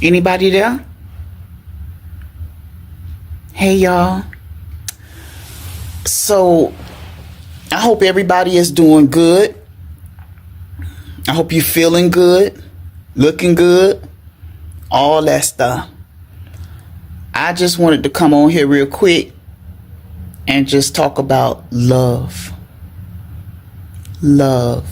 Anybody there? Hey, y'all. So, I hope everybody is doing good. I hope you're feeling good, looking good, all that stuff. I just wanted to come on here real quick and just talk about love. Love.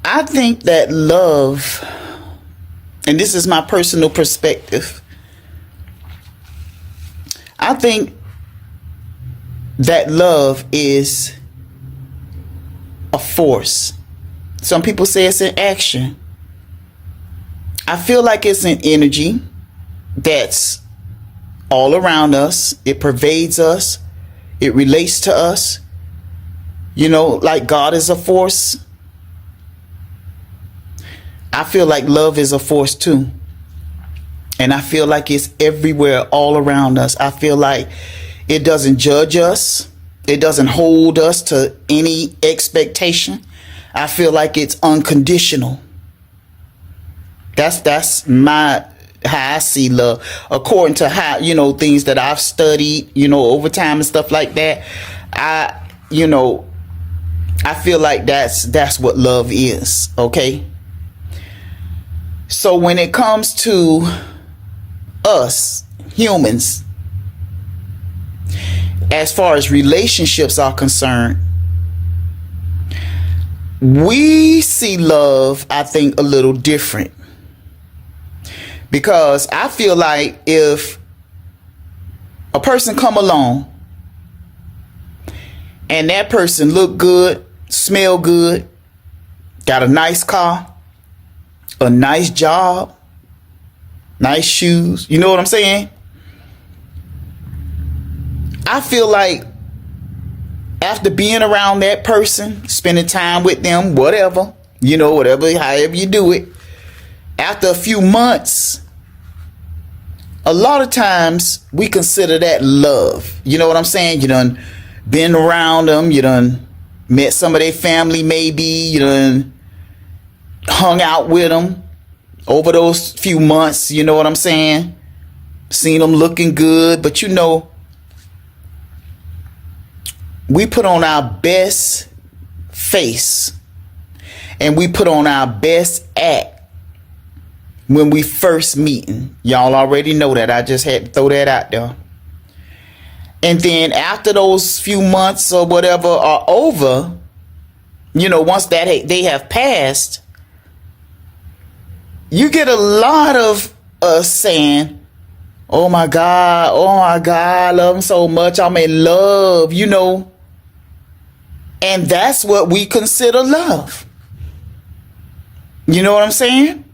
I think that love, and this is my personal perspective, I think that love is a force. Some people say it's an action. I feel like it's an energy that's all around us. It pervades us. It relates to us. You know, like God is a force. I feel like love is a force too. And I feel like it's everywhere, all around us. I feel like it doesn't judge us. It doesn't hold us to any expectation. I feel like it's unconditional. That's how I see love, according to how, things that I've studied, over time and stuff like that. I feel like that's what love is. Okay. So when it comes to us humans, as far as relationships are concerned, we see love, I think, a little different. Because I feel like if a person come along and that person look good, smell good, got a nice car, a nice job, nice shoes, you know what I'm saying? I feel like after being around that person, spending time with them, whatever, however you do it, after a few months, a lot of times we consider that love. You know what I'm saying? You done been around them. You done met some of their family maybe. You done hung out with them over those few months. You know what I'm saying? Seen them looking good. But we put on our best face and we put on our best act when we first meeting. Y'all already know that. I just had to throw that out there. And then after those few months or whatever are over, once that they have passed, you get a lot of us saying, oh my God, I love him so much. I'm in love, And that's what we consider love. You know what I'm saying?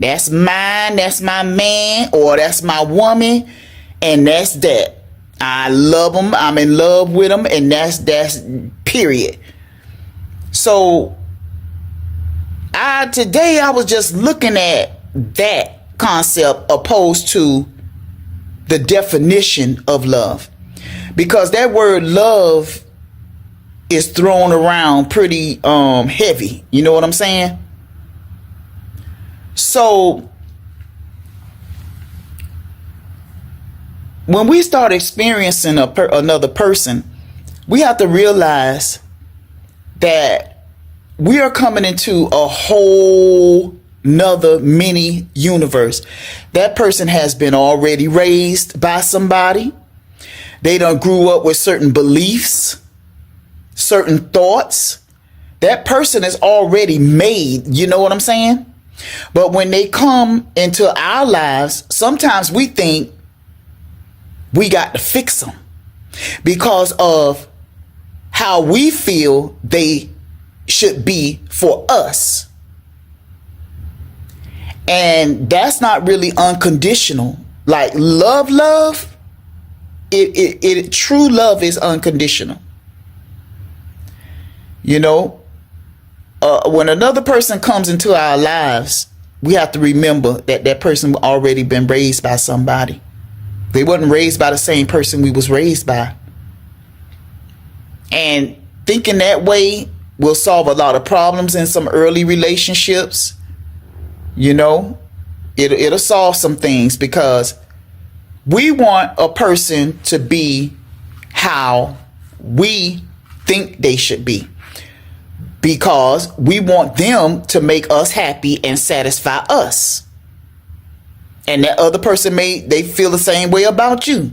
That's mine, that's my man, or that's my woman, and that's that. I love them, I'm in love with them, and that's period. So today I was just looking at that concept opposed to the definition of love. Because that word love is thrown around pretty heavy. You know what I'm saying? So when we start experiencing another person, we have to realize that we are coming into a whole nother mini universe. That person has been already raised by somebody. They done grew up with certain beliefs, certain thoughts. That person is already made. You know what I'm saying? But when they come into our lives, sometimes we think we got to fix them because of how we feel they should be for us. And that's not really unconditional. Like love, true love is unconditional. When another person comes into our lives, we have to remember that that person already been raised by somebody. They wasn't raised by the same person we was raised by. And thinking that way will solve a lot of problems in some early relationships You know, it'll solve some things, because we want a person to be how we think they should be, because we want them to make us happy and satisfy us. And that other person they feel the same way about you.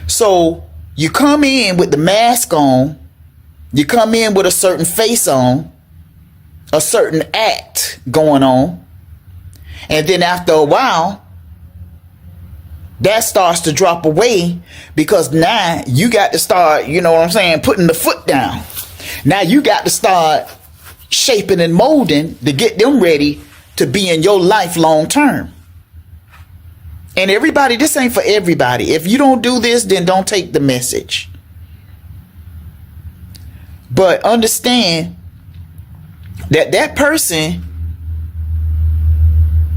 So you come in with the mask on, you come in with a certain face on, a certain act going on, and then after a while, that starts to drop away, because now you got to start, you know what I'm saying, putting the foot down. Now you got to start shaping and molding to get them ready to be in your life long term. And everybody, this ain't for everybody. If you don't do this, then don't take the message. But understand that that person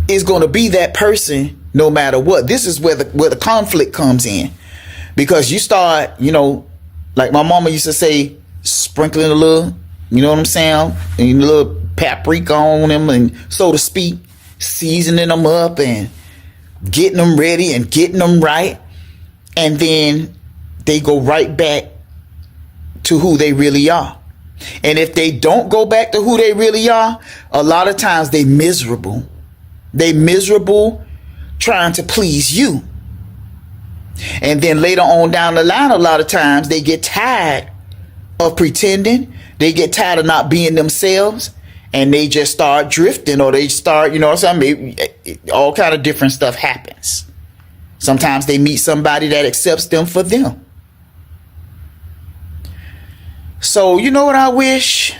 is going to be that person no matter what. This is where the conflict comes in, because you start, you know, like my mama used to say, sprinkling a little, you know what I'm saying, and a little paprika on them, and so to speak, seasoning them up and getting them ready and getting them right, and then they go right back to who they really are. And if they don't go back to who they really are, a lot of times they miserable. They miserable trying to please you. And then later on down the line, a lot of times they get tired of pretending. They get tired of not being themselves, and they just start drifting, or they start, you know what I'm saying, all kind of different stuff happens. Sometimes they meet somebody that accepts them for them. So you know what I wish?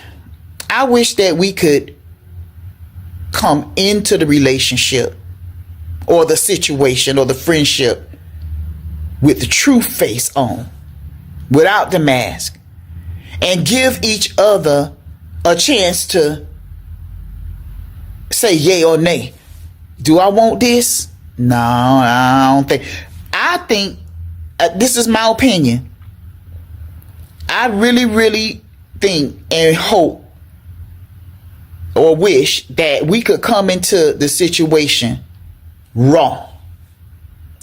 I wish that we could come into the relationship or the situation or the friendship with the true face on, without the mask, and give each other a chance to say yay or nay. Do I want this? No, I don't think. I think, this is my opinion, I really, really think and hope or wish that we could come into the situation raw,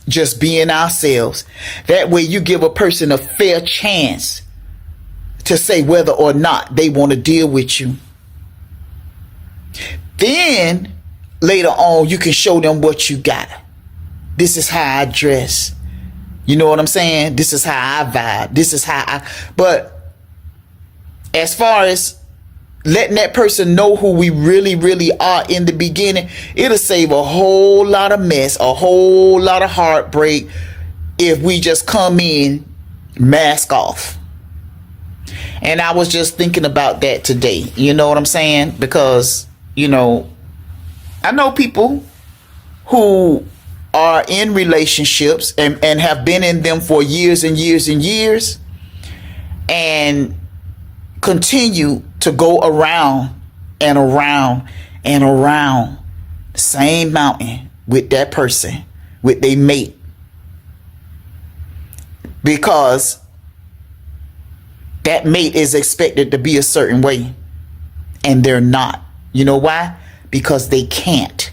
just being ourselves. That way you give a person a fair chance to say whether or not they want to deal with you. Then later on, you can show them what you got. This is how I dress. You know what I'm saying? This is how I vibe. This is how I. But as far as letting that person know who we really, really are in the beginning, it'll save a whole lot of mess, a whole lot of heartbreak, if we just come in mask off. And I was just thinking about that today. You know what I'm saying? Because, you know, I know people who are in relationships and have been in them for years and years and years, and continue to go around and around and around the same mountain with that person, with their mate, because that mate is expected to be a certain way and they're not. You know why? Because they can't.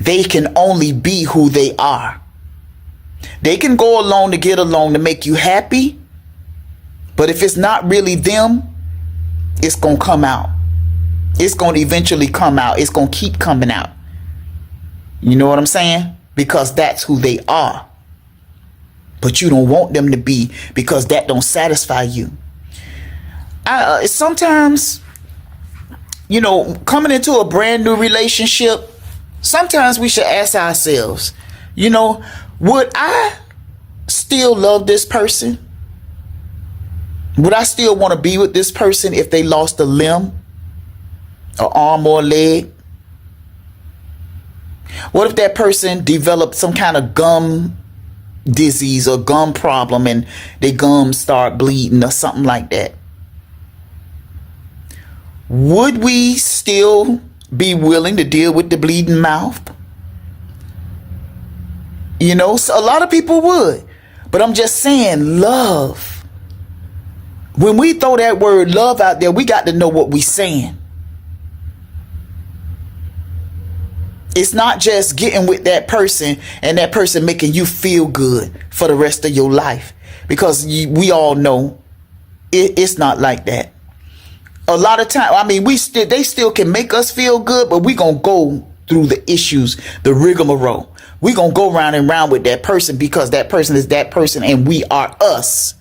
They can only be who they are. They can go along to get along to make you happy, but if it's not really them, it's going to come out. It's going to eventually come out. It's going to keep coming out. You know what I'm saying? Because that's who they are. But you don't want them to be, because that don't satisfy you. Sometimes, you know, coming into a brand new relationship, sometimes we should ask ourselves, you know, would I still love this person? Would I still want to be with this person if they lost a limb, an arm, or a leg? What if that person developed some kind of gum disease or gum problem and their gums start bleeding or something like that? Would we still be willing to deal with the bleeding mouth? You know, so a lot of people would. But I'm just saying, love. When we throw that word love out there, we got to know what we're saying. It's not just getting with that person and that person making you feel good for the rest of your life, because we all know it's not like that. A lot of time, I mean, they still can make us feel good, but we gonna go through the issues, the rigmarole. We gonna go round and round with that person because that person is that person and we are us.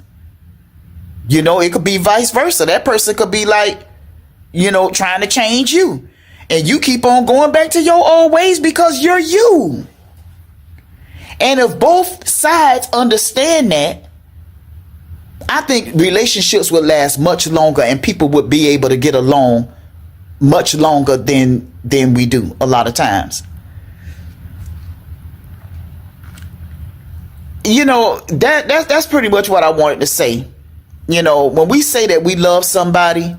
You know, it could be vice versa. That person could be like, you know, trying to change you. And you keep on going back to your old ways because you're you. And if both sides understand that, I think relationships would last much longer and people would be able to get along much longer than we do a lot of times. You know, that's pretty much what I wanted to say. You know, when we say that we love somebody,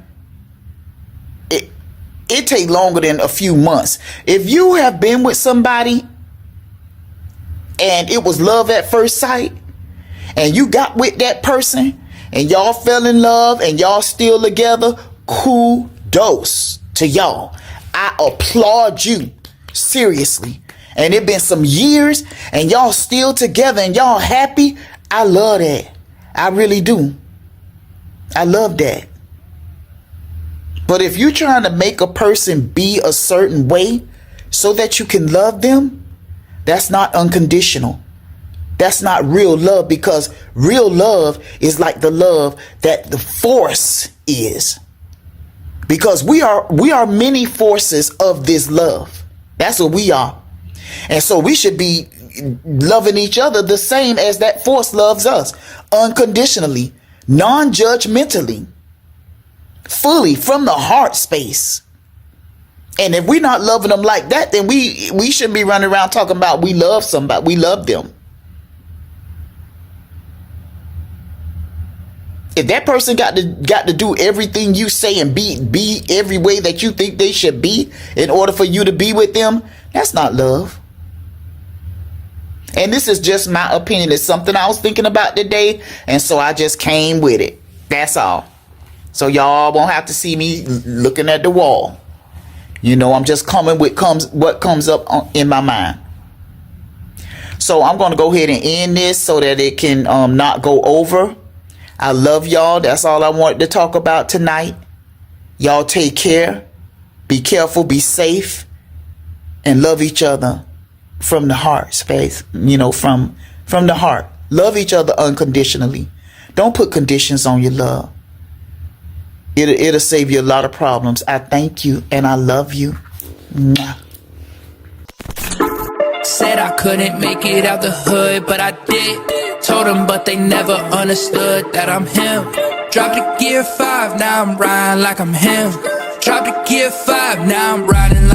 it take longer than a few months. If you have been with somebody and it was love at first sight and you got with that person and y'all fell in love and y'all still together, kudos to y'all. I applaud you, seriously. And it been some years and y'all still together and y'all happy. I love that. I really do. I love that. But if you're trying to make a person be a certain way so that you can love them, that's not unconditional. That's not real love, because real love is like the love that the force is. Because we are many forces of this love. That's what we are. And so we should be loving each other the same as that force loves us, unconditionally, non-judgmentally. Fully, from the heart space. And if we're not loving them like that, then we shouldn't be running around talking about we love somebody, we love them. If that person got to do everything you say and be every way that you think they should be in order for you to be with them, that's not love. And this is just my opinion. It's something I was thinking about today, and so I just came with it. That's all. So y'all won't have to see me looking at the wall. You know, I'm just coming with what comes up in my mind. So I'm going to go ahead and end this so that it can not go over. I love y'all. That's all I wanted to talk about tonight. Y'all take care. Be careful. Be safe. And love each other from the heart space. You know, from the heart. Love each other unconditionally. Don't put conditions on your love. It'll save you a lot of problems. I thank you and I love you. Mwah. Said I couldn't make it out the hood, but I did. Told them, but they never understood that I'm him. Dropped to gear 5, now I'm riding like I'm him. Dropped to gear 5, now I'm riding like